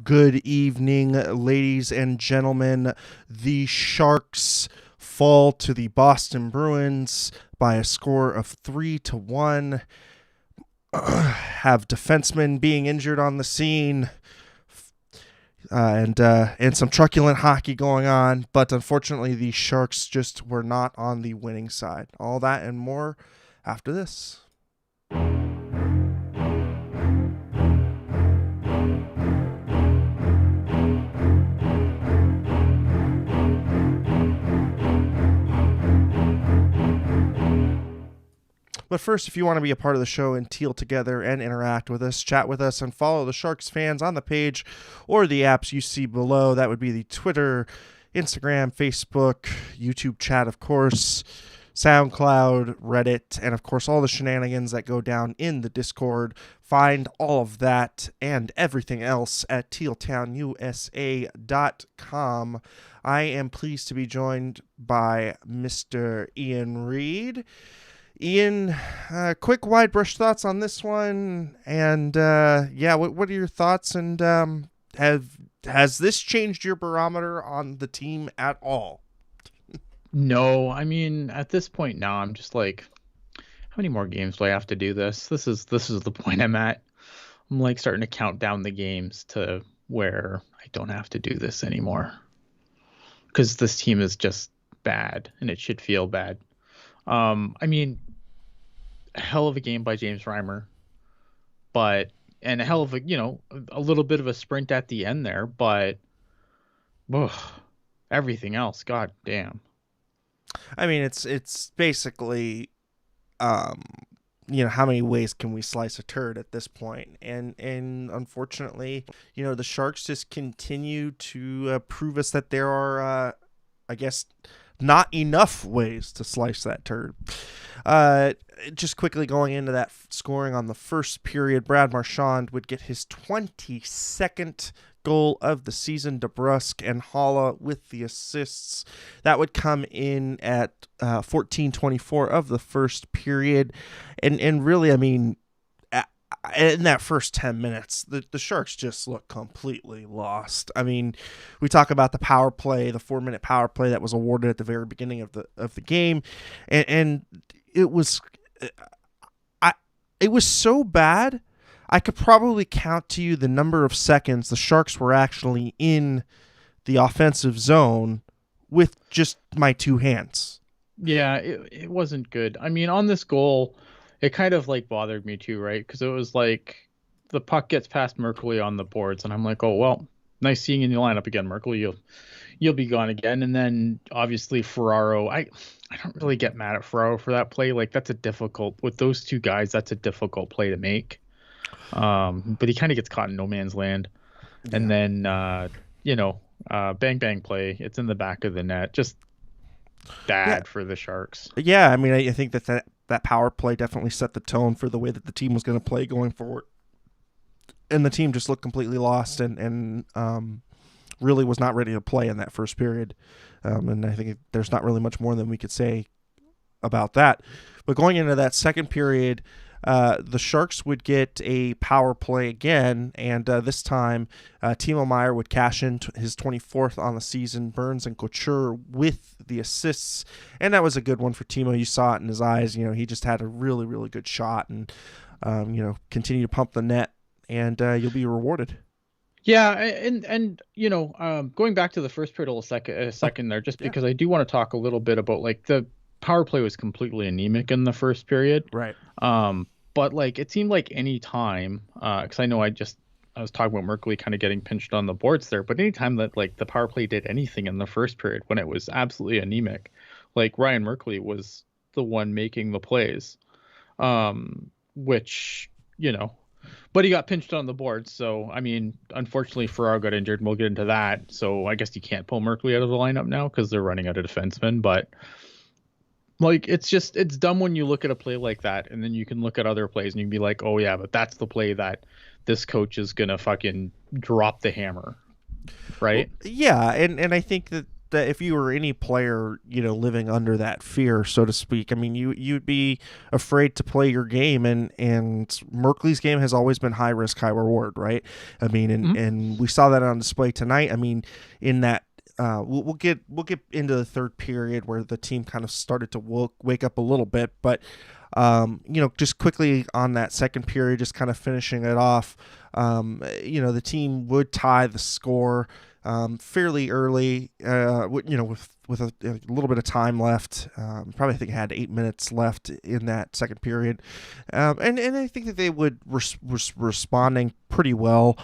Good evening, ladies and gentlemen. The Sharks fall to the Boston Bruins by a score of 3-1. Have defensemen being injured on the scene, and some truculent hockey going on. But unfortunately, the Sharks just were not on the winning side. All that and more after this. But first, if you want to be a part of the show and Teal together and interact with us, chat with us, and follow the Sharks fans on the page or the apps you see below, that would be the Twitter, Instagram, Facebook, YouTube chat, of course, SoundCloud, Reddit, and of course all the shenanigans that go down in the Discord. Find all of that and everything else at tealtownusa.com. I am pleased to be joined by Mr. Ian Reed. Ian, quick wide brush thoughts on this one, and what are your thoughts? And has this changed your barometer on the team at all? No, I mean at this point now, I'm just like, how many more games do I have to do this? This is the point I'm at. I'm like starting to count down the games to where I don't have to do this anymore, because this team is just bad, and it should feel bad. I mean, a hell of a game by James Reimer, and a hell of a little bit of a sprint at the end there, but everything else, god damn. I mean, it's basically, how many ways can we slice a turd at this point? And unfortunately, the Sharks just continue to prove us that there are, not enough ways to slice that turd. Just quickly going into that scoring on the first period, Brad Marchand would get his 22nd goal of the season. DeBrusk and Holla with the assists. That would come in at 14:24 of the first period. And really, I mean, in that first 10 minutes, the Sharks just look completely lost. I mean, we talk about the power play, the 4-minute power play that was awarded at the very beginning of the game, and it was so bad. I could probably count to you the number of seconds the Sharks were actually in the offensive zone with just my two hands. Yeah, it wasn't good. I mean, on this goal, it kind of like bothered me too, right? Because it was like the puck gets past Merkley on the boards, and I'm like, oh well, nice seeing you in the lineup again, Merkley. You'll be gone again. And then obviously Ferraro, I don't really get mad at Ferraro for that play. Like, that's with those two guys, that's a difficult play to make. But he kind of gets caught in no man's land. Yeah. And then bang bang play. It's in the back of the net. Just bad for the Sharks. Yeah, I mean, I think that power play definitely set the tone for the way that the team was going to play going forward. And the team just looked completely lost and really was not ready to play in that first period. And I think there's not really much more than we could say about that. But going into that second period, the Sharks would get a power play again, and this time Timo Meier would cash in his 24th on the season. Burns and Couture with the assists, and that was a good one for Timo. You saw it in his eyes. He just had a really, really good shot, and continue to pump the net, and you'll be rewarded. Yeah, and going back to the first period a second there, just because I do want to talk a little bit about like the power play was completely anemic in the first period, right? But like it seemed like any time, because I know I was talking about Merkley kind of getting pinched on the boards there, but anytime that like the power play did anything in the first period when it was absolutely anemic, like Ryan Merkley was the one making the plays, which but he got pinched on the board. So I mean, unfortunately, Ferraro got injured, and we'll get into that. So I guess you can't pull Merkley out of the lineup now because they're running out of defensemen, but. Like, it's dumb when you look at a play like that, and then you can look at other plays and you can be like, oh yeah, but that's the play that this coach is going to fucking drop the hammer. Right? Well, yeah. And I think that that if you were any player, living under that fear, so to speak, I mean, you'd be afraid to play your game, and Merkley's game has always been high risk, high reward, right? I mean, and we saw that on display tonight. I mean, in that. We'll get into the third period where the team kind of started to wake up a little bit, but just quickly on that second period, just kind of finishing it off. The team would tie the score fairly early. With a little bit of time left. Probably I think it had 8 minutes left in that second period, and I think that they would responding pretty well.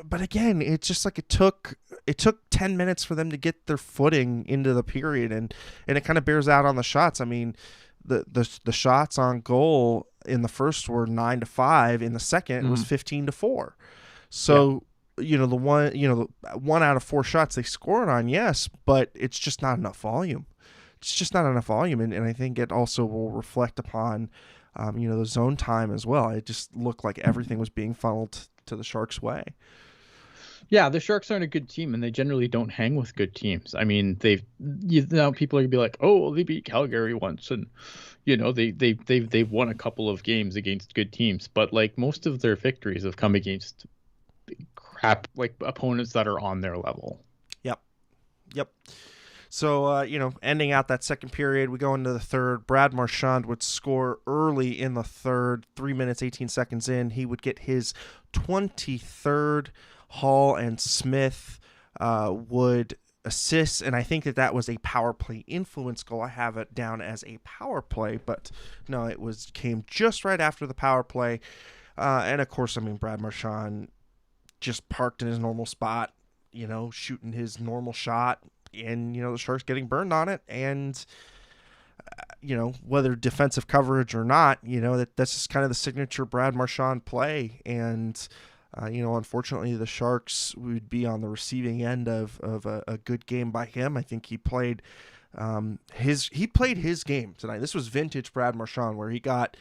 But again, it's just like it took 10 minutes for them to get their footing into the period, and it kind of bears out on the shots. I mean, the shots on goal in the first were 9-5. In the second, it was 15-4. So, the one out of 4 shots they scored on, yes, but it's just not enough volume. It's just not enough volume, and I think it also will reflect upon, the zone time as well. It just looked like everything was being funneled to the Sharks' way. Yeah, the Sharks aren't a good team, and they generally don't hang with good teams. I mean, people are gonna be like, "Oh, they beat Calgary once," and they've won a couple of games against good teams, but like most of their victories have come against crap like opponents that are on their level. Yep. So, ending out that second period, we go into the third. Brad Marchand would score early in the third, 3 minutes, 18 seconds in. He would get his 23rd. Hall and Smith would assist, and I think that was a power play influence goal. I have it down as a power play, but no, came just right after the power play. And of course, I mean, Brad Marchand just parked in his normal spot, shooting his normal shot, and the Sharks getting burned on it, and whether defensive coverage or not, that's just kind of the signature Brad Marchand play. And unfortunately, the Sharks would be on the receiving end of a good game by him. I think he played his game tonight. This was vintage Brad Marchand, where he got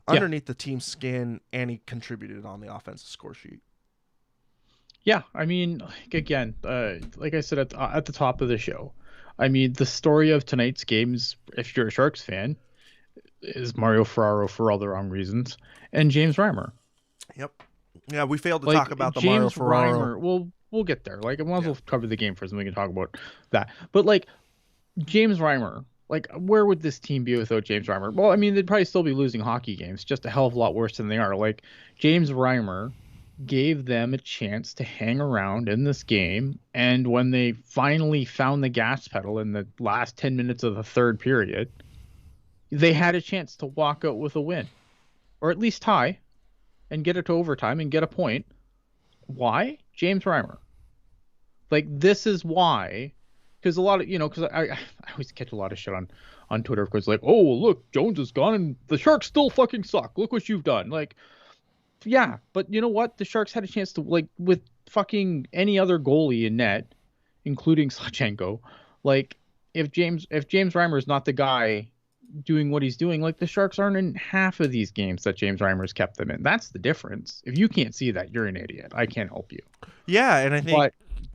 underneath the team's skin and he contributed on the offensive score sheet. Yeah, I mean, again, like I said at the top of the show, I mean, the story of tonight's games, if you're a Sharks fan, is Mario Ferraro for all the wrong reasons, and James Reimer. Yep. Yeah, we failed to talk about the James Mario Ferraro. Reimer, we'll get there. Like, I might as well cover the game first, and we can talk about that. But like, James Reimer, like, where would this team be without James Reimer? Well, I mean, they'd probably still be losing hockey games, just a hell of a lot worse than they are. Like, James Reimer gave them a chance to hang around in this game, and when they finally found the gas pedal in the last 10 minutes of the third period, they had a chance to walk out with a win, or at least tie, and get it to overtime and get a point. Why? James Reimer. Like, this is why, because a lot of, because I always catch a lot of shit on Twitter, because like, oh, look, Jones is gone and the Sharks still fucking suck. Look what you've done. Like, yeah, but you know what? The Sharks had a chance to, like, with fucking any other goalie in net, including Slachenko, like, if James Reimer is not the guy doing what he's doing, like, the Sharks aren't in half of these games that James Reimer's kept them in. That's the difference. If you can't see that, you're an idiot. I can't help you. Yeah, and I think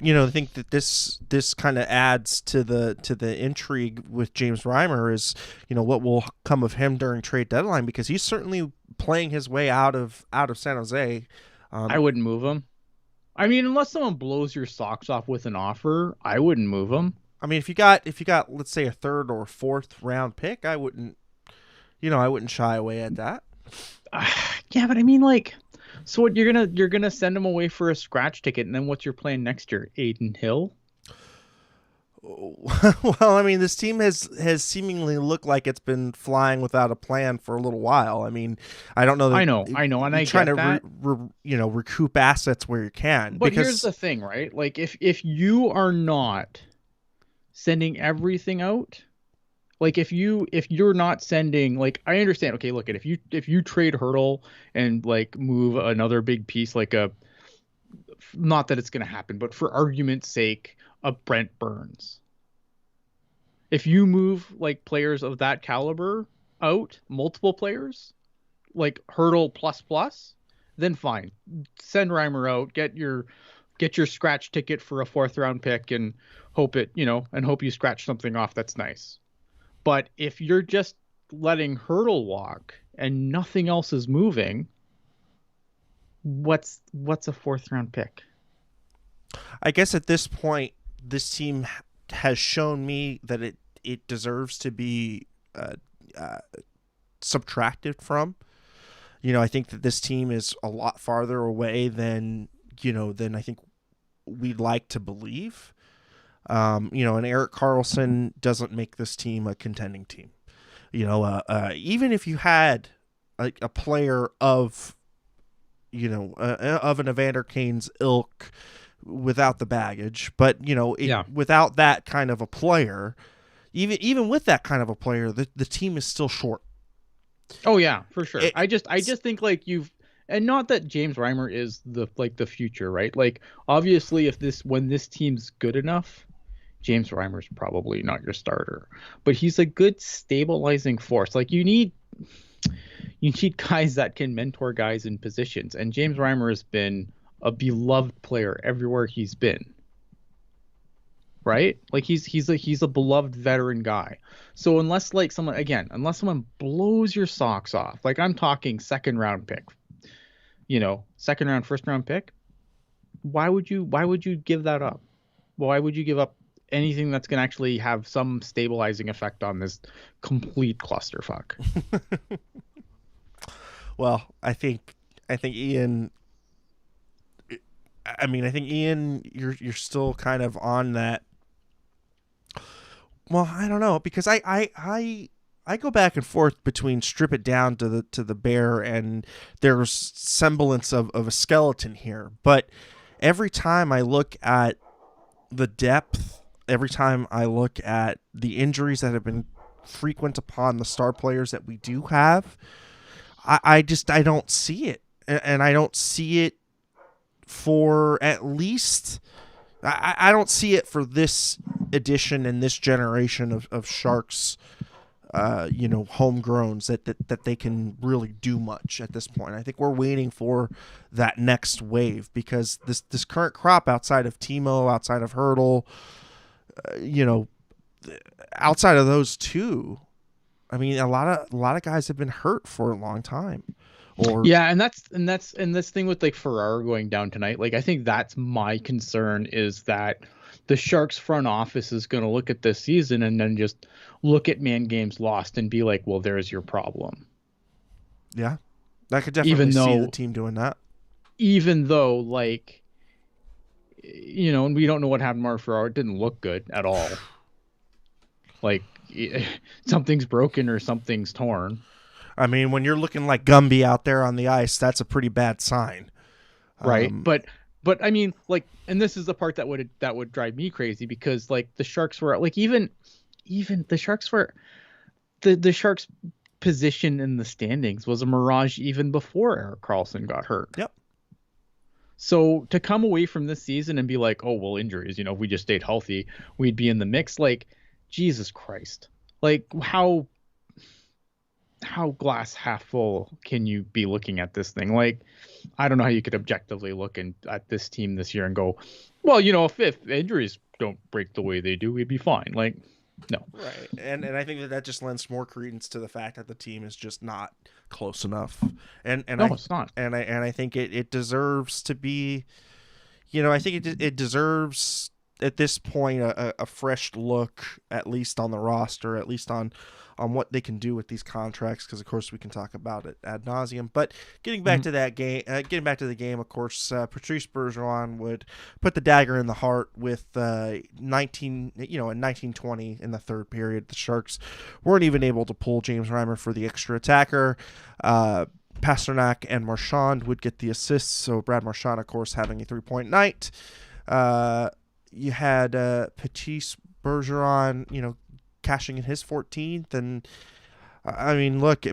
I think that this kind of adds to the intrigue with James Reimer is, what will come of him during trade deadline, because he's certainly playing his way out of San Jose. I wouldn't move him. I mean, unless someone blows your socks off with an offer, I wouldn't move him. I mean, if you got let's say a third or fourth round pick, I wouldn't shy away at that. Yeah, but I mean, like, so what, you're gonna send him away for a scratch ticket, and then what's your plan next year? Aiden Hill? Well, I mean, this team has seemingly looked like it's been flying without a plan for a little while. I mean, I don't know. I know, and I trying get to that. recoup assets where you can. But here's the thing, right? Like, if you are not sending everything out, like, if you're not sending, like, I understand. Okay, look, if you trade Hurdle and, like, move another big piece, like not that it's going to happen, but for argument's sake, a Brent Burns. If you move, like, players of that caliber out, multiple players, like Hurdle plus, then fine. Send Reimer out, get your scratch ticket for a 4th round pick, and hope it, and hope you scratch something off that's nice. But if you're just letting Hurdle walk and nothing else is moving, what's a fourth round pick? I guess at this point, this team has shown me that it deserves to be uh, subtracted from. I think that this team is a lot farther away than I think we'd like to believe. And Erik Karlsson doesn't make this team a contending team. Even if you had a player of, of an Evander Kane's ilk without the baggage, but without that kind of a player, even with that kind of a player, the team is still short. Oh yeah, for sure. I just think like and not that James Reimer is the future, right? Like obviously when this team's good enough, James Reimer's probably not your starter, but he's a good stabilizing force. Like you need guys that can mentor guys in positions, and James Reimer has been a beloved player everywhere he's been. Right? Like he's a beloved veteran guy. So unless someone blows your socks off, like I'm talking second round pick, second round, first round pick, why would you give that up? Why would you give up anything that's going to actually have some stabilizing effect on this complete clusterfuck? Well, I think Ian. I think Ian, you're still kind of on that. Well, I don't know, because I go back and forth between strip it down to the bare and there's semblance of a skeleton here. But every time I look at the depth, every time I look at the injuries that have been frequent upon the star players that we do have, I don't see it. And I don't see it for at least... I don't see it for this edition and this generation of Sharks, homegrowns that they can really do much at this point. I think we're waiting for that next wave, because this current crop, outside of Timo, outside of Hurdle, outside of those two, I mean, a lot of guys have been hurt for a long time. Yeah, and this thing with like Ferraro going down tonight, like I think that's my concern, is that the Sharks front office is going to look at this season and then just look at man games lost and be like, well, there's your problem. Yeah, I could definitely see the team doing that. Even though, like, and we don't know what happened to Mario Ferraro. It didn't look good at all. Like something's broken or something's torn. I mean, when you're looking like Gumby out there on the ice, that's a pretty bad sign. Right. But I mean, like, and this is the part that would drive me crazy, because like the Sharks were like, even the Sharks were the Sharks' position in the standings was a mirage even before Erik Karlsson got hurt. Yep. So to come away from this season and be like, oh, well, injuries, if we just stayed healthy, we'd be in the mix. Like, Jesus Christ. Like, how glass half full can you be looking at this thing? Like, I don't know how you could objectively look at this team this year and go, well, if injuries don't break the way they do, we'd be fine. Like, no. Right. And I think that just lends more credence to the fact that the team is just not close enough. It's not. And I think it deserves to be, I think it deserves at this point a fresh look, at least on the roster, at least on what they can do with these contracts, because of course we can talk about it ad nauseum. But getting back to that game, the game, of course, Patrice Bergeron would put the dagger in the heart with 1920 in the third period. The Sharks weren't even able to pull James Reimer for the extra attacker. Pasternak and Marchand would get the assists, so Brad Marchand, of course, having a 3-point night. You had Patrice Bergeron, cashing in his 14th. And I mean, look,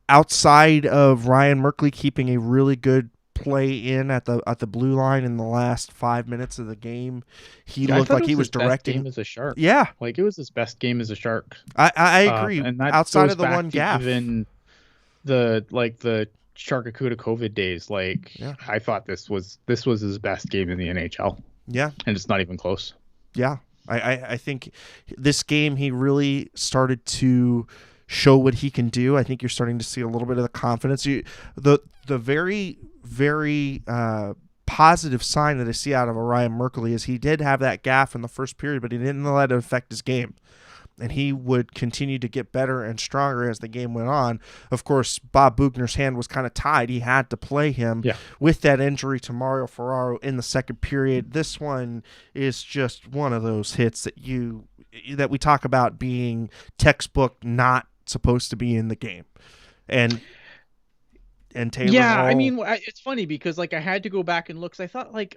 outside of Ryan Merkley keeping a really good play in at the blue line in the last 5 minutes of the game, he looked like he was directing. Best game as a Shark. Yeah, like it was his best game as a Shark. I agree. And that outside of the one gap, even the Shark Akuta COVID days, like, yeah. I thought this was his best game in the NHL. Yeah, and it's not even close. Yeah, I think this game he really started to show what he can do. I think you're starting to see a little bit of the confidence. The very positive sign that I see out of Orion Merkley is he did have that gaff in the first period, but he didn't let it affect his game. And he would continue to get better and stronger as the game went on. Of course, Bob Bugner's hand was kind of tied. He had to play him with that injury to Mario Ferraro in the second period. This one is just one of those hits that we talk about being textbook, not supposed to be in the game. And Taylor Hall. I mean, it's funny because like I had to go back and look. 'Cause I thought like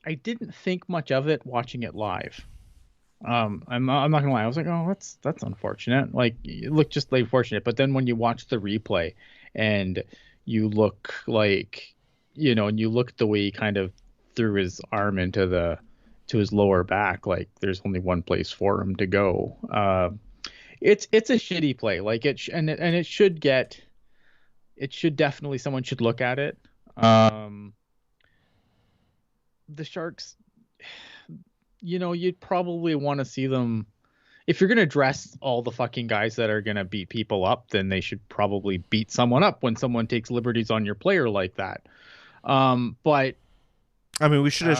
I didn't think much of it watching it live. I'm not gonna lie. I was like, oh, that's unfortunate. Like, it looked just like fortunate. But then when you watch the replay and you look like, and you look at the way he kind of threw his arm to his lower back, like there's only one place for him to go. It's a shitty play. Like it should definitely someone should look at it. The Sharks. You'd probably want to see them. If you're going to dress all the fucking guys that are going to beat people up, then they should probably beat someone up when someone takes liberties on your player like that. But I mean, we should have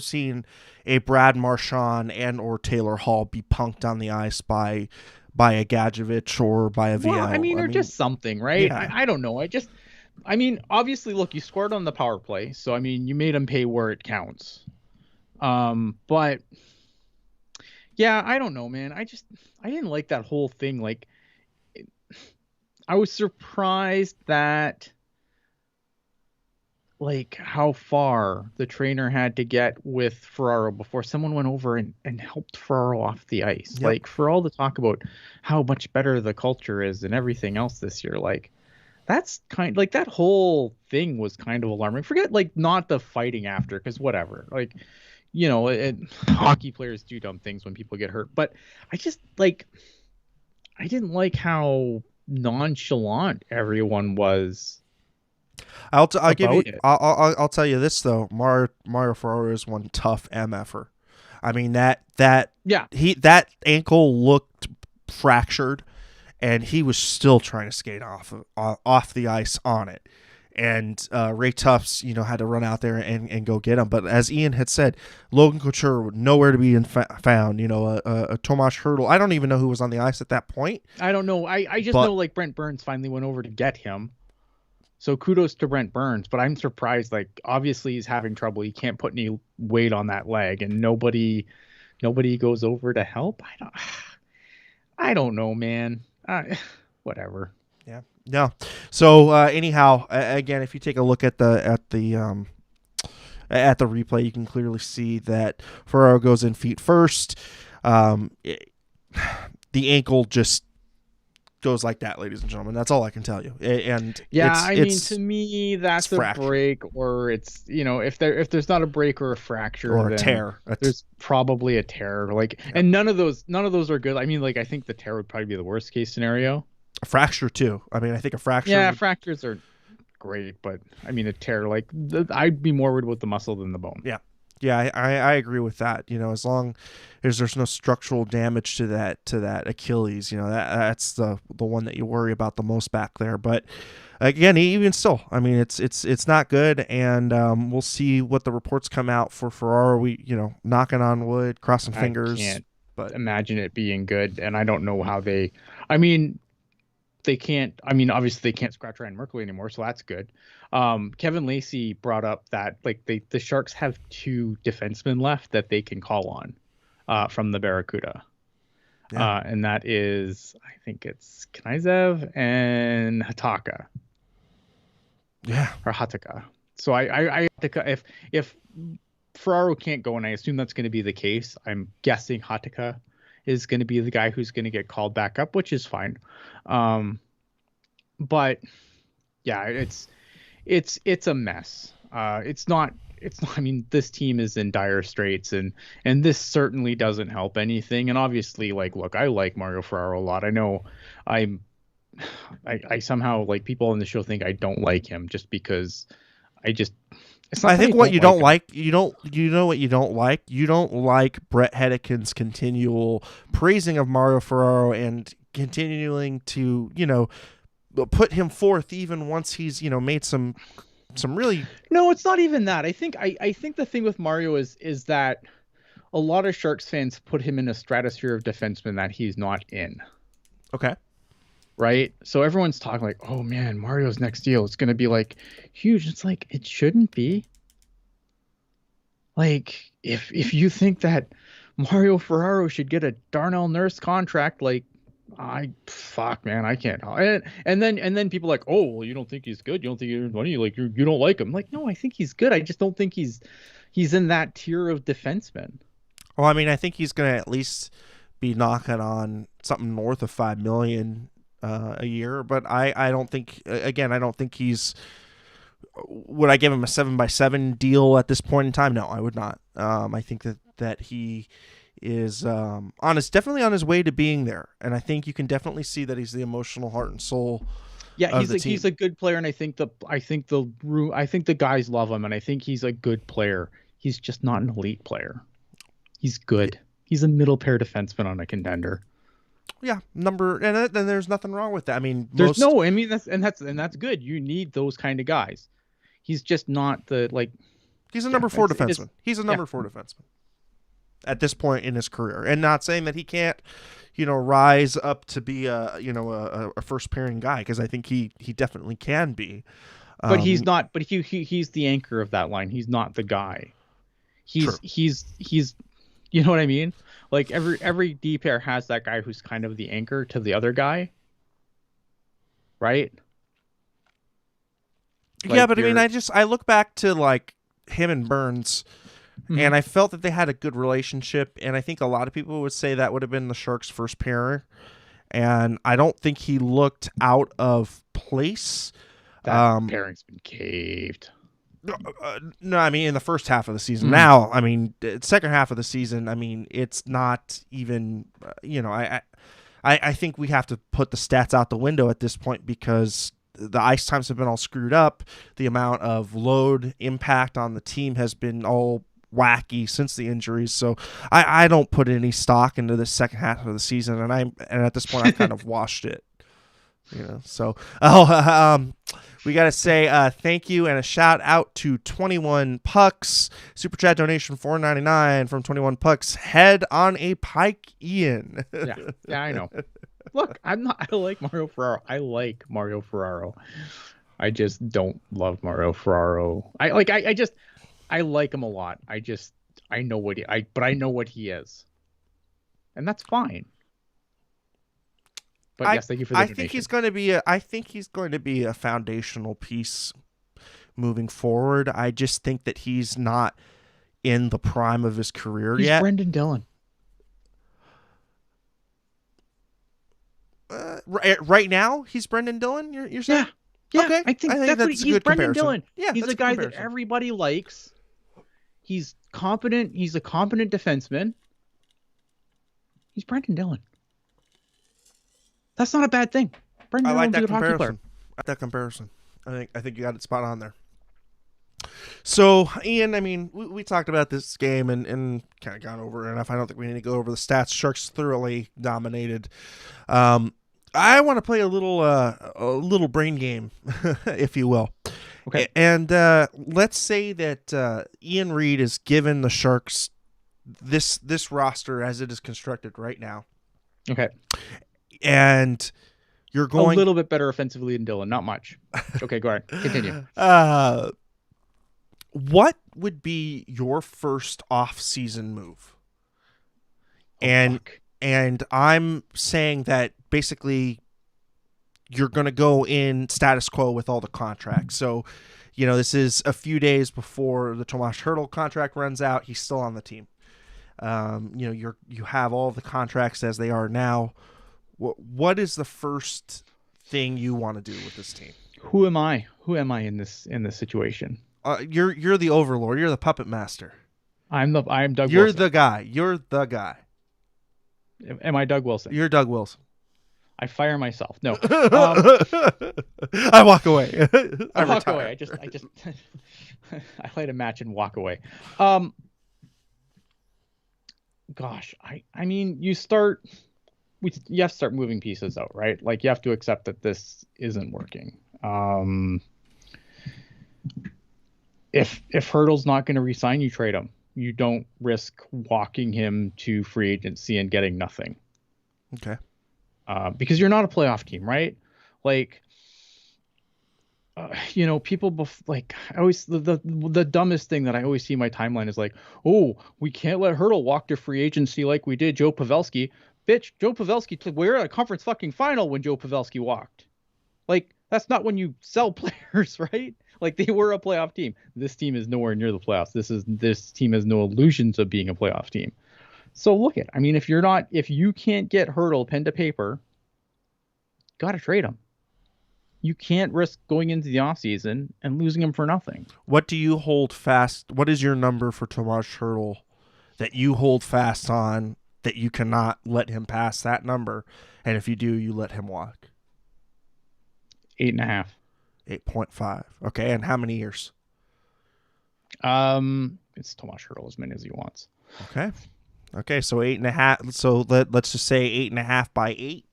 seen a Brad Marchand and or Taylor Hall be punked on the ice by a Gadjevich or by a VL. Well, I mean, just something, right? Yeah. I don't know. I mean, obviously, look, you scored on the power play, so I mean, you made them pay where it counts. But yeah, I don't know, man. I didn't like that whole thing. Like, I was surprised that like how far the trainer had to get with Ferraro before someone went over and helped Ferraro off the ice. Yep. Like, for all the talk about how much better the culture is and everything else this year, like that's kind like that whole thing was kind of alarming. Forget like not the fighting after, because whatever, like hockey players do dumb things when people get hurt, but I didn't like how nonchalant everyone was. I'll tell you this though, Mario Ferraro is one tough MFer. I mean that ankle looked fractured, and he was still trying to skate off the ice on it. And Ray Tufts, had to run out there and go get him. But as Ian had said, Logan Couture nowhere to be found. Tomas Hertl. I don't even know who was on the ice at that point. I don't know. I just know like Brent Burns finally went over to get him. So kudos to Brent Burns. But I'm surprised. Like, obviously he's having trouble. He can't put any weight on that leg, and nobody goes over to help. I don't know, man. Whatever. Yeah. No. So anyhow, again, if you take a look at the replay, you can clearly see that Ferraro goes in feet first. The ankle just goes like that, ladies and gentlemen. That's all I can tell you. And yeah, to me, that's a break, or it's if there's not a break or a fracture or a tear, there's probably a tear. Like, yeah. And none of those are good. I mean, like I think the tear would probably be the worst case scenario. A fracture too. I mean, I think a fracture. Yeah, fractures are great, but I mean a tear. Like I'd be more worried with the muscle than the bone. Yeah, yeah, I agree with that. As long as there's no structural damage to that Achilles, that's the one that you worry about the most back there. But again, even still, I mean, it's not good, and we'll see what the reports come out for Ferraro. We knocking on wood, crossing fingers. I can't imagine it being good, and I don't know how they. I mean. They can't. I mean, obviously they can't scratch Ryan Merkley anymore, so that's good. Kevin Lacey brought up that like the Sharks have 2 defensemen left that they can call on from the Barracuda, and that is I think it's Knyzev and Hataka. Yeah, or Hataka. So I if Ferraro can't go, and I assume that's going to be the case, I'm guessing Hataka is going to be the guy who's going to get called back up, which is fine. But yeah, it's a mess. It's not, I mean, this team is in dire straits, and this certainly doesn't help anything. And obviously, like, look, I like Mario Ferraro a lot. I know I somehow, like, people on the show think I don't like him just because I just it's not I that think what you don't him. you know what you don't like? You don't like Brett Hedikin's continual praising of Mario Ferraro and continuing to, put him forth even once he's, made some really. No, it's not even that. I think the thing with Mario is that a lot of Sharks fans put him in a stratosphere of defensemen that he's not in. Okay. Right? So everyone's talking like, oh man, Mario's next deal, it's gonna be like huge. It's like it shouldn't be. Like, if you think that Mario Ferraro should get a Darnell Nurse contract, like fuck man, I can't. And then people are like, oh well, you don't think he's good? You don't think he's money? Like you don't like him? Like, no, I think he's good. I just don't think he's in that tier of defensemen. Well, I mean, I think he's going to at least be knocking on something north of $5 million a year. But I don't think, again, I don't think he's. Would I give him a 7x7 deal at this point in time? No, I would not. I think that he is definitely on his way to being there, and I think you can definitely see that he's the emotional heart and soul. Yeah, he's a good player, and I think the guys love him, and I think he's a good player. He's just not an elite player. He's good. He's a middle pair defenseman on a contender. Yeah, and there's nothing wrong with that. I mean, that's good. You need those kind of guys. He's just not He's a number 4 defenseman. He's a number 4 defenseman at this point in his career, and not saying that he can't, rise up to be a first pairing guy, because I think he definitely can be. But he's not. But he's the anchor of that line. He's not the guy. He's you know what I mean? Like every D pair has that guy who's kind of the anchor to the other guy, right? Yeah, but I mean, I look back to like him and Burns, and I felt that they had a good relationship, and I think a lot of people would say that would have been the Sharks' first pair, and I don't think he looked out of place. That pairing's been caved. No, I mean in the first half of the season. Now, I mean, second half of the season, I mean, it's not even. I think we have to put the stats out the window at this point, because the ice times have been all screwed up. The amount of load impact on the team has been all wacky since the injuries. So I don't put any stock into the second half of the season, and at this point I kind of washed it. So we got to say thank you and a shout out to 21 Pucks. Super chat donation $4.99 from 21 Pucks. Head on a pike, Ian. Yeah, I know. Look, I like Mario Ferraro. I like Mario Ferraro. I just don't love Mario Ferraro. I like him a lot. I know what he is. And that's fine. But yes, thank you for the donation. I think he's going to be a foundational piece moving forward. I just think that he's not in the prime of his career yet. He's Brendan Dillon. Right now, he's Brendan Dillon. You're saying? Yeah. Okay. I think that's what he's Brendan Dillon. Yeah, he's a guy that everybody likes. He's competent. He's a competent defenseman. He's Brendan Dillon. That's not a bad thing. Brendan I like Dillon's that a good hockey player. I like that comparison. I think you got it spot on there. So, Ian, I mean, we talked about this game and kind of gone over it enough. I don't think we need to go over the stats. Sharks thoroughly dominated. I want to play a little brain game, if you will. Okay. And let's say that Ian Reed is given the Sharks this roster as it is constructed right now. Okay. And you're going a little bit better offensively than Dillon, not much. Okay, go ahead. Continue. What would be your first off-season move? And I'm saying that basically you're going to go in status quo with all the contracts. So, this is a few days before the Tomas Hertl contract runs out. He's still on the team. You have all the contracts as they are now. What is the first thing you want to do with this team? Who am I? Who am I in this situation? You're the overlord. You're the puppet master. I'm Doug Wilson. You're the guy. You're the guy. Am I Doug Wilson? You're Doug Wilson. I fire myself. No. I walk away. I walk retire. away. I just I light a match and walk away. Um Gosh, I mean, you have to start moving pieces out, right? Like you have to accept that this isn't working. If Hurdle's not going to resign, you trade him. You don't risk walking him to free agency and getting nothing. Okay. Because you're not a playoff team, right? Like, people like I always the dumbest thing that I always see in my timeline is like, oh, we can't let Hurdle walk to free agency like we did Joe Pavelski. Bitch, Joe Pavelski we're at a conference fucking final when Joe Pavelski walked. Like, that's not when you sell players, right? Like, they were a playoff team. This team is nowhere near the playoffs. This team has no illusions of being a playoff team. So look at, I mean, if you can't get Hurdle pen to paper, gotta trade him. You can't risk going into the offseason and losing him for nothing. What do you hold fast? What is your number for Tomas Hurdle that you hold fast on that you cannot let him pass that number? And if you do, you let him walk. 8.5. 8.5. Okay, and how many years? It's Tomas Hurdle, as many as he wants. Okay, so 8.5. So let's just say 8.5 by 8.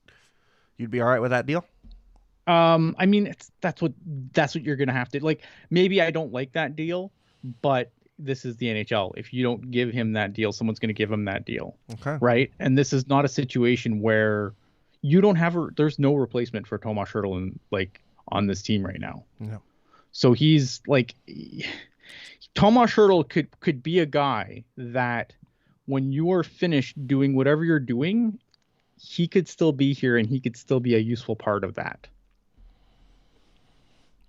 You'd be all right with that deal? I mean, that's what you're gonna have to like. Maybe I don't like that deal, but this is the NHL. If you don't give him that deal, someone's gonna give him that deal. Okay. Right? And this is not a situation where you don't have there's no replacement for Tomas Hurdle on this team right now. No. So he's like, Tomas Hurdle could be a guy that when you are finished doing whatever you're doing, he could still be here and he could still be a useful part of that.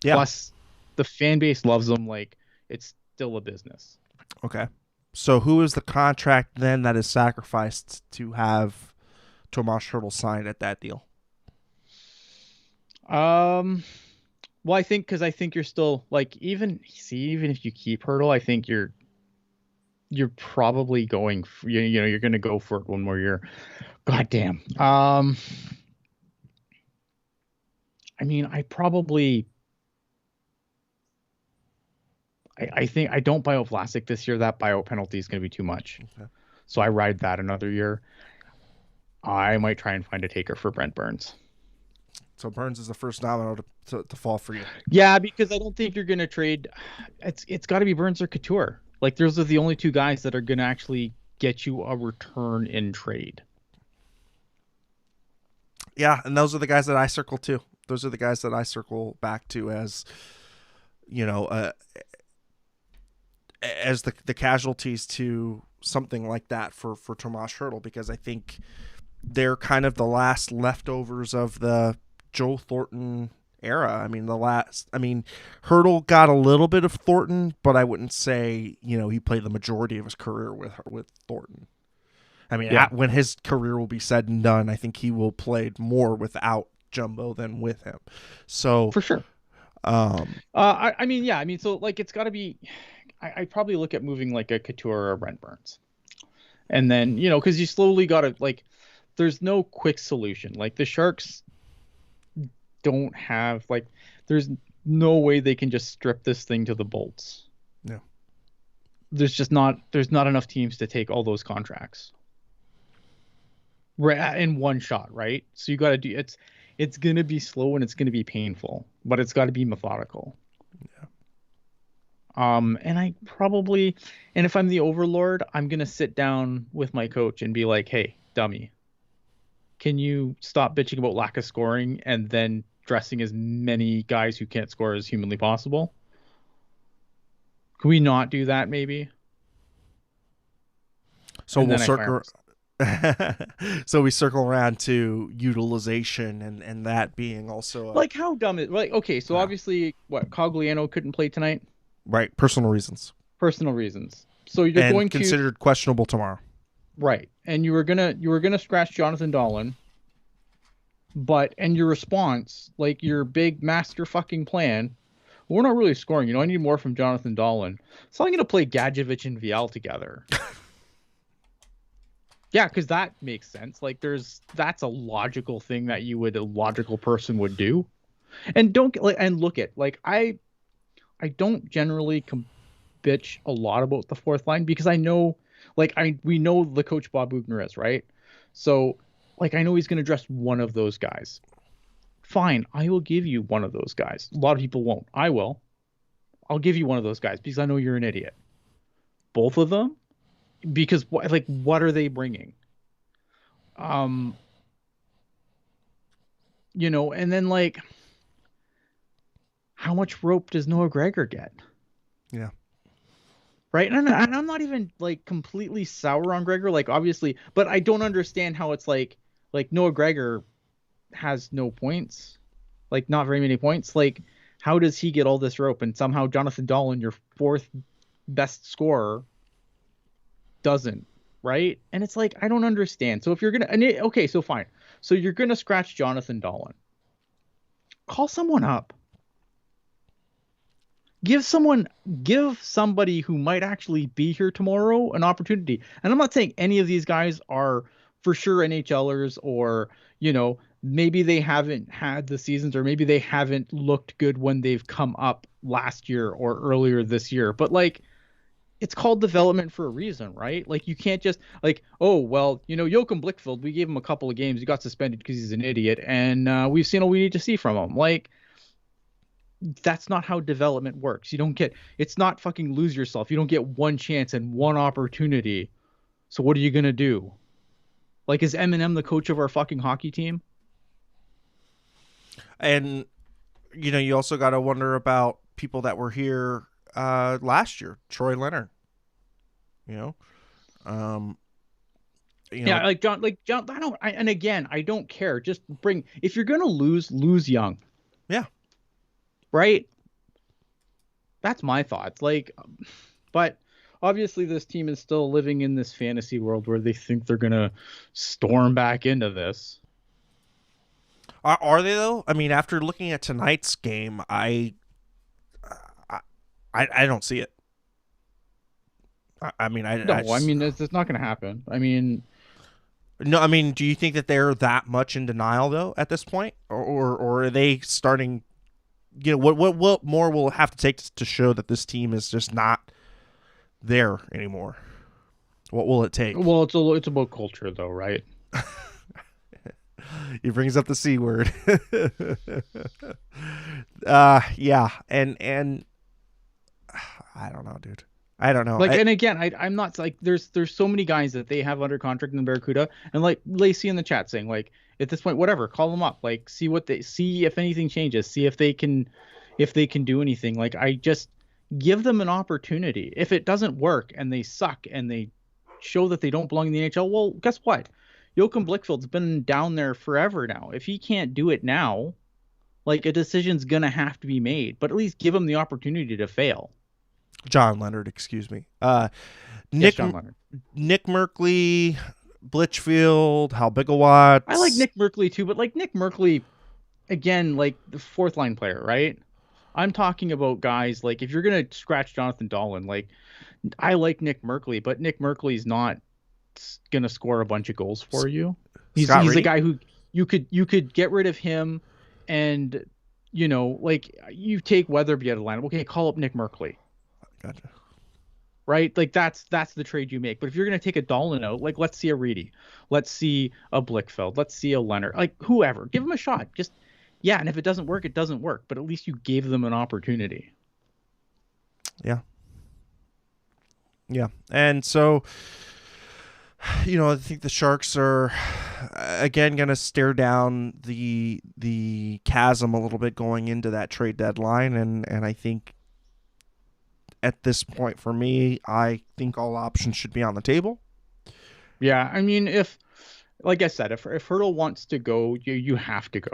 Yeah. Plus, the fan base loves him. Like, it's still a business. Okay. So who is the contract then that is sacrificed to have Tomas Hurdle signed at that deal? Well, I think you're still like even if you keep Hurdle, I think you're probably going you're going to go for it one more year. God damn. I mean, I think I don't buy out Vlasic this year. That buyout penalty is going to be too much. Okay. So I ride that another year. I might try and find a taker for Brent Burns. So Burns is the first domino to fall for you. Yeah, because I don't think you're going to trade. It's got to be Burns or Couture. Like, those are the only two guys that are going to actually get you a return in trade. Yeah, and those are the guys that I circle too. Those are the guys that I circle back to as, as the casualties to something like that for Tomas Hurdle, because I think they're kind of the last leftovers of the Joe Thornton era. I mean, Hurdle got a little bit of Thornton, but I wouldn't say, he played the majority of his career with Thornton. I mean, when his career will be said and done, I think he will play more without Jumbo than with him. So for sure. So like, it's got to be. I'd probably look at moving like a Couture or a Brent Burns, and then because you slowly got to like. There's no quick solution. Like, the Sharks don't have there's no way they can just strip this thing to the bolts. No. There's not enough teams to take all those contracts right in one shot, right? So you got to do it's going to be slow and it's going to be painful, but it's got to be methodical. Yeah. And if I'm the overlord, I'm going to sit down with my coach and be like, "Hey, dummy, can you stop bitching about lack of scoring and then dressing as many guys who can't score as humanly possible? Can we not do that, maybe?" So we'll circle. So we circle around to utilization and that being also like, how dumb is okay? So obviously, Cogliano couldn't play tonight, right? Personal reasons. So you're going to considered questionable tomorrow. Right. And you were gonna scratch Jonathan Dahlin, and your response, like your big master fucking plan, we're not really scoring. I need more from Jonathan Dahlin. So I'm gonna play Gadjevich and Vial together. Yeah, because that makes sense. Like, that's a logical thing that a logical person would do. And don't get like and look at like I don't generally bitch a lot about the fourth line because I know like I we know the coach Bob Bugner is, right? So like I know he's gonna dress one of those guys. Fine, I will give you one of those guys. A lot of people won't. I will. I'll give you one of those guys because I know you're an idiot. Both of them? Because what are they bringing? Um, and then like how much rope does Noah Gregor get? Yeah. Right? And I'm not even like completely sour on Gregor, like obviously, but I don't understand how it's like Noah Gregor has no points, like not very many points. Like, how does he get all this rope and somehow Jonathan Dahlen, your fourth best scorer, doesn't, right? And it's like I don't understand. So if you're gonna okay, so fine. So you're gonna scratch Jonathan Dahlen. Call someone up. Give somebody who might actually be here tomorrow an opportunity. And I'm not saying any of these guys are for sure NHLers or, maybe they haven't had the seasons or maybe they haven't looked good when they've come up last year or earlier this year. But like it's called development for a reason, right? Like you can't just like, oh well, Joachim Blickfeld, we gave him a couple of games, he got suspended because he's an idiot, and we've seen all we need to see from him. Like that's not how development works. You don't get it's not fucking lose yourself. You don't get one chance and one opportunity. So what are you gonna do? Like is Eminem the coach of our fucking hockey team? And you also got to wonder about people that were here last year. Troy Leonard. You know, um, Yeah, like John. And again, I don't care. Just bring. If you're gonna lose young, yeah. right? That's my thoughts. Like, but obviously this team is still living in this fantasy world where they think they're gonna storm back into this. Are they though? I mean, after looking at tonight's game, I don't see it. I mean, I No, I just mean it's not gonna happen. I mean, no. I mean, do you think that they're that much in denial though at this point, or are they starting? What more will it have to take to show that this team is just not there anymore? What will it take? well, it's about culture though, right? He brings up the C word. Yeah, and I don't know, dude. I don't know. Like, and again, I'm not like there's so many guys that they have under contract in the Barracuda, and like Lacey in the chat saying like at this point, whatever, call them up, like see if anything changes, see if they can do anything. Like I just give them an opportunity. If it doesn't work and they suck and they show that they don't belong in the NHL, well, guess what? Joachim Blickfeld's been down there forever now. If he can't do it now, like a decision's gonna have to be made, but at least give him the opportunity to fail. John Leonard, excuse me. Yes, Nick John Leonard. Nick Merkley, Blitchfield, Hal Bigawatz. I like Nick Merkley too, but like Nick Merkley, again, like the fourth line player, right? I'm talking about guys like if you're gonna scratch Jonathan Dahlen, like I like Nick Merkley, but Nick Merkley's not gonna score a bunch of goals for you. He's a Reedy? guy who you could get rid of him, and like you take Weatherby out of the lineup. Okay, call up Nick Merkley. Gotcha. Right? Like that's the trade you make. But if you're gonna take a Dolan out, like let's see a Reedy, let's see a Blickfeld, let's see a Leonard, like whoever, give them a shot. Just yeah, and if it doesn't work, it doesn't work. But at least you gave them an opportunity. Yeah. Yeah. And so, I think the Sharks are again going to stare down the chasm a little bit going into that trade deadline, and I think at this point for me, I think all options should be on the table. Yeah, I mean, if like I said, if Hurdle wants to go, you have to go.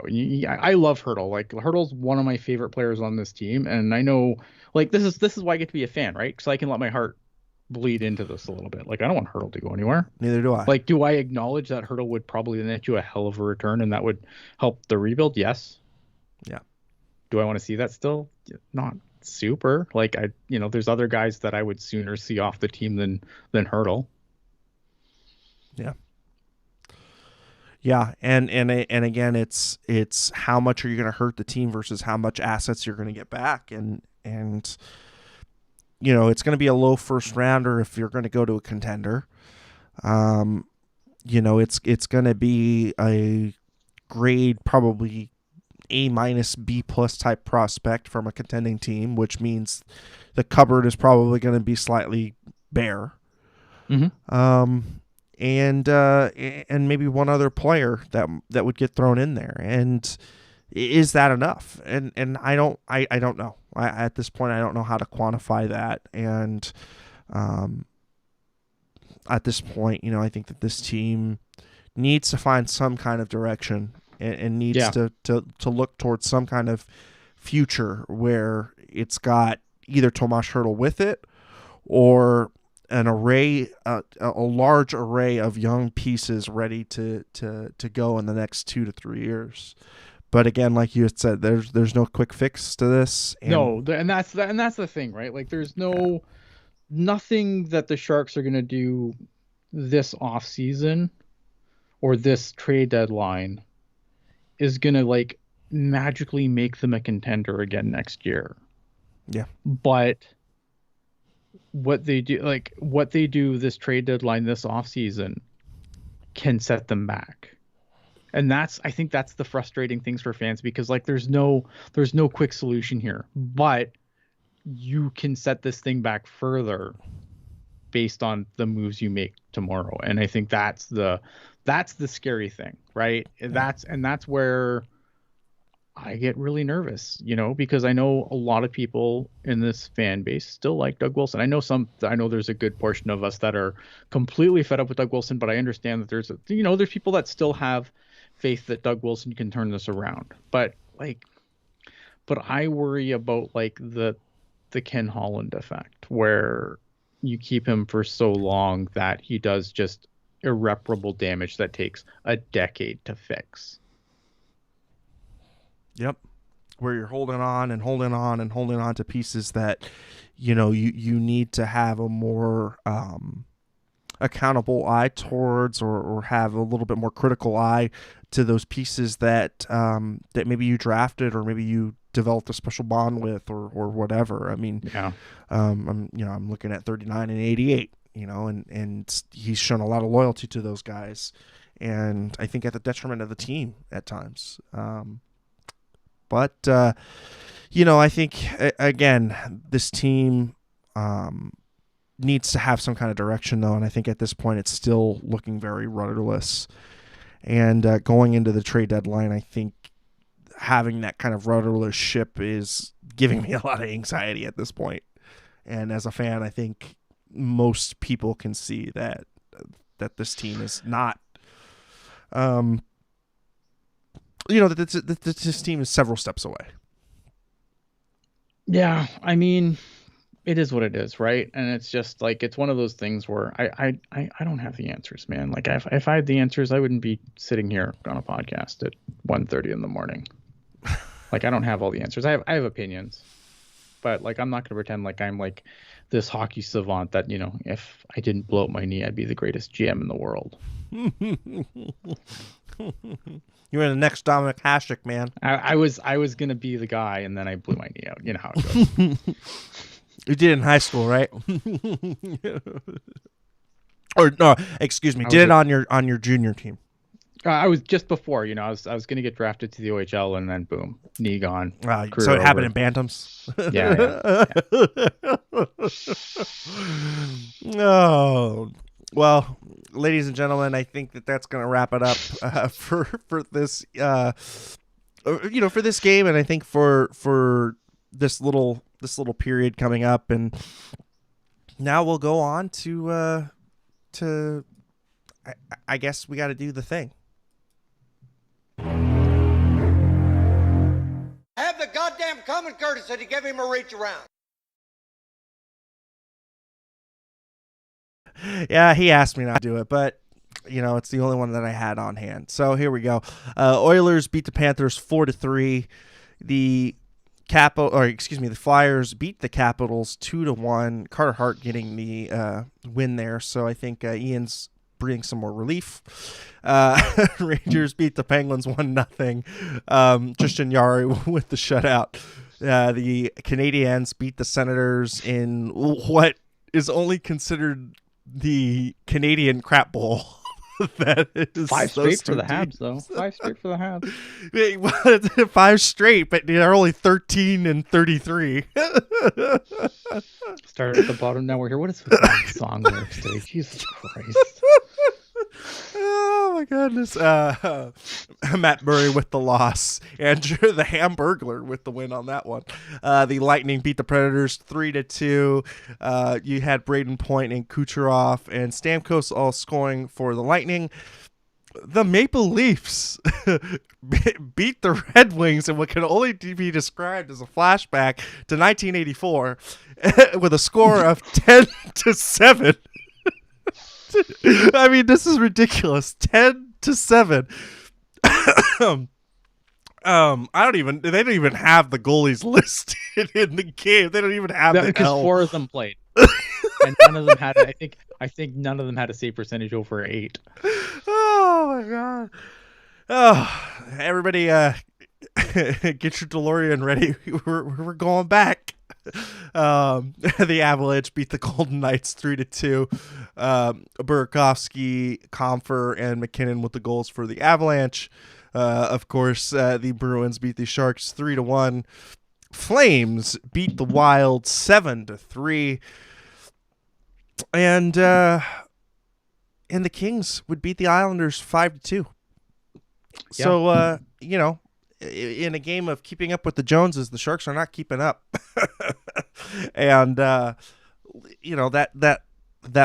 I love Hurdle. Like Hurdle's one of my favorite players on this team, and I know like this is why I get to be a fan, right? Because I can let my heart bleed into this a little bit. Like I don't want Hurdle to go anywhere. Neither do I. Like, do I acknowledge that Hurdle would probably net you a hell of a return and that would help the rebuild? Yes. Yeah. Do I want to see that still? Not super. Like there's other guys that I would sooner see off the team than Hurdle. Yeah. Yeah, and again, it's how much are you going to hurt the team versus how much assets you're going to get back, and it's going to be a low first rounder if you're going to go to a contender. Um, it's going to be a grade probably A minus B plus type prospect from a contending team, which means the cupboard is probably going to be slightly bare. Mm-hmm. And maybe one other player that would get thrown in there. And is that enough? And I don't know. At this point, I don't know how to quantify that. And at this point, I think that this team needs to find some kind of direction and needs to look towards some kind of future where it's got either Tomas Hertl with it or an array, a large array of young pieces ready to go in the next 2 to 3 years. But again, like you had said, there's no quick fix to this. And that's the thing, right? Like, there's nothing that the Sharks are gonna do this off season or this trade deadline is gonna like magically make them a contender again next year. Yeah, but what they do this trade deadline this offseason can set them back. And I think that's the frustrating things for fans, because like there's no quick solution here, but you can set this thing back further based on the moves you make tomorrow. And I think that's the scary thing, right? Yeah. That's where I get really nervous, because I know a lot of people in this fan base still like Doug Wilson. I know there's a good portion of us that are completely fed up with Doug Wilson, but I understand that there's people that still have faith that Doug Wilson can turn this around. But I worry about like the Ken Holland effect, where you keep him for so long that he does just irreparable damage that takes a decade to fix. Yep. Where you're holding on and holding on and holding on to pieces that, you need to have a more accountable eye towards, or have a little bit more critical eye to those pieces that that maybe you drafted or maybe you developed a special bond with, or whatever. I mean, Yeah. I'm looking at 39 and 88, and he's shown a lot of loyalty to those guys, and I think at the detriment of the team at times. But I think again, this team needs to have some kind of direction, though, and I think at this point it's still looking very rudderless. And going into the trade deadline, I think having that kind of rudderless ship is giving me a lot of anxiety at this point. And as a fan, I think most people can see that this team is not. That this team is several steps away. Yeah, I mean, it is what it is, right? And it's just like, it's one of those things where I don't have the answers, man. Like, if I had the answers, I wouldn't be sitting here on a podcast at 1:30 in the morning. Like, I don't have all the answers. I have opinions, but like, I'm not gonna pretend like I'm like this hockey savant that, if I didn't blow up my knee, I'd be the greatest GM in the world. You're in the next Dominic Hasek, man. I was gonna be the guy, and then I blew my knee out. You know how it goes. You did in high school, right? Or no, excuse me, did it on your junior team? I was just before, I was gonna get drafted to the OHL, and then boom, knee gone. So it happened in Bantams. Yeah. Oh, well, ladies and gentlemen, I think that's going to wrap it up for this, for this game, and I think for this little period coming up, and now we'll go on to I guess we got to do the thing. Have the goddamn common courtesy to give him a reach around. Yeah, he asked me not to do it, but it's the only one that I had on hand. So here we go. Oilers beat the Panthers 4-3. The Flyers beat the Capitals 2-1. Carter Hart getting the win there. So I think Ian's bring some more relief. Rangers beat the Penguins 1-0. Tristan Jarry with the shutout. The Canadiens beat the Senators in what is only considered the Canadian crap bowl. That is 5 straight for the Habs, though. 5 straight for the Habs. Well, 5 straight, but they're only 13 and 33. Start at the bottom. Now we're here. What is with that song lyrics today? Jesus Christ. Oh my goodness. Matt Murray with the loss. Andrew the Hamburglar with the win on that one. The Lightning beat the Predators 3-2. You had Braden Point and Kucherov and Stamkos all scoring for the Lightning. The Maple Leafs beat the Red Wings in what can only be described as a flashback to 1984 with a score of 10-7. I mean, this is ridiculous. 10-7. They don't even have the goalies listed in the game. They don't even have that because 4 of them played. And none of them had I think none of them had a save percentage over 8. Oh my god. Oh, everybody get your DeLorean ready. We're going back. The Avalanche beat the Golden Knights 3-2. Burakovsky, Comfer, and McKinnon with the goals for the Avalanche. Of course, the Bruins beat the Sharks 3-1. Flames beat the Wild 7-3. And the Kings would beat the Islanders 5-2. Yeah. So, in a game of keeping up with the Joneses, the Sharks are not keeping up. And, that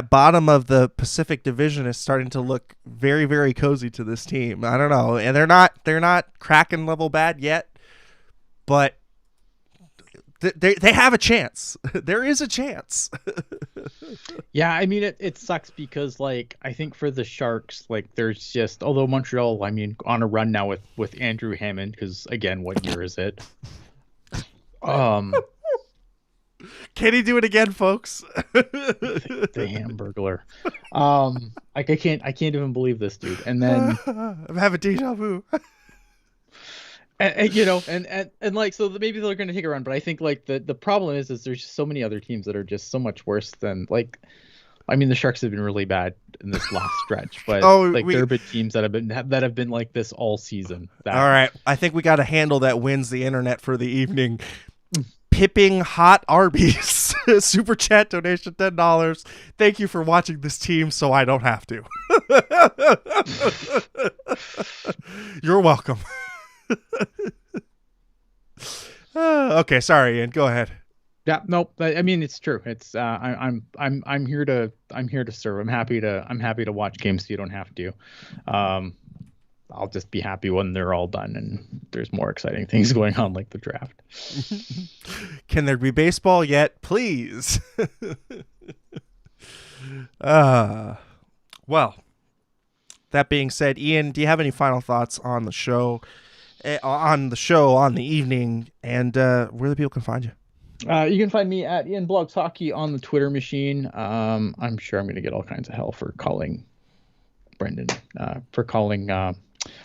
bottom of the Pacific Division is starting to look very, very cozy to this team. I don't know. And they're not Kraken level bad yet, but they have a chance. There is a chance. Yeah, I mean, it sucks because, like, I think for the Sharks, like, there's just, although Montreal, I mean, on a run now with Andrew Hammond, because, again, what year is it? Can he do it again, folks? the Hamburglar. I can't even believe this dude. And then I'm having deja vu. And like, so maybe they're going to take a run, but I think like the problem is there's just so many other teams that are just so much worse than, like, I mean, the Sharks have been really bad in this last stretch, but there have been teams that have been like this all season. All right, I think we got to handle that wins the internet for the evening. Pipping Hot Arby's super chat donation $10. Thank you for watching this team, so I don't have to. You're welcome. Okay, sorry, Ian. Go ahead. Yeah, nope. I mean, it's true. It's I'm here to serve. I'm happy to watch games so you don't have to. I'll just be happy when they're all done and there's more exciting things going on, like the draft. Can there be baseball yet, please? Well, that being said, Ian, do you have any final thoughts on the show? On the evening, and where the people can find you? You can find me at Ian Blogs Hockey on the Twitter machine. I'm sure I'm going to get all kinds of hell for calling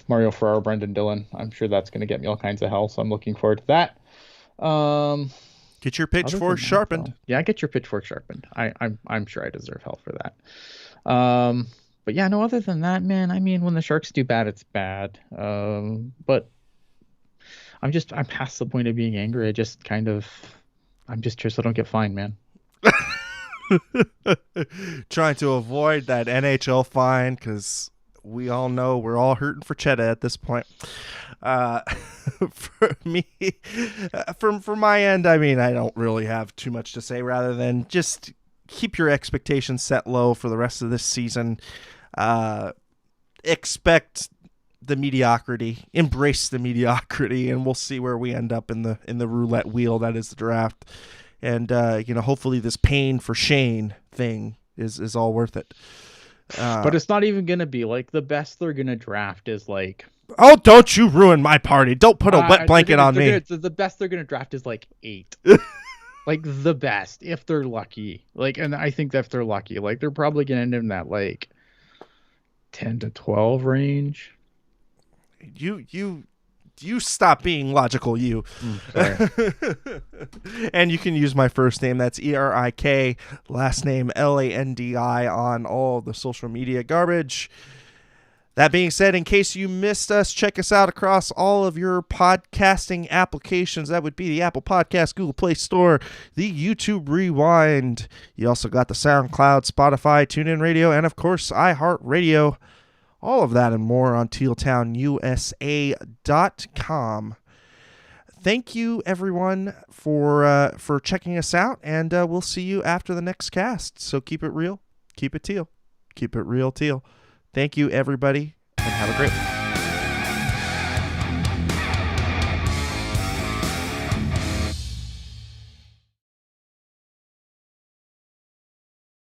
Mario Ferraro Brendan Dillon. I'm sure that's going to get me all kinds of hell, so I'm looking forward to that. Get your pitchfork sharpened. Yeah, get your pitchfork sharpened. I'm sure I deserve hell for that. But yeah, no, other than that, man, I mean, when the Sharks do bad, it's bad. But I'm past the point of being angry. I just so I don't get fined, man. Trying to avoid that NHL fine, because we all know we're all hurting for cheddar at this point. For me, from my end, I mean, I don't really have too much to say, rather than just keep your expectations set low for the rest of this season. Expect the mediocrity, embrace the mediocrity, and we'll see where we end up in the roulette wheel that is the draft. And hopefully this pain for Shane thing is all worth it. But it's not even gonna be like the best they're gonna draft is like. Oh, don't you ruin my party! Don't put a wet blanket on me. The best they're gonna draft is like 8. Like the best, if they're lucky. Like, and I think that if they're lucky, like they're probably gonna end in that like 10 to 12 range. You stop being logical, you. Sorry. And you can use my first name, that's ERIK, last name LANDI, on all the social media garbage. That being said, in case you missed us, check us out across all of your podcasting applications. That would be the Apple Podcast, Google Play Store, the YouTube Rewind. You also got the SoundCloud, Spotify, TuneIn Radio, and of course, iHeartRadio. All of that and more on tealtownusa.com. Thank you, everyone, for checking us out, and we'll see you after the next cast. So keep it real, keep it teal, keep it real, teal. Thank you, everybody, and have a great one.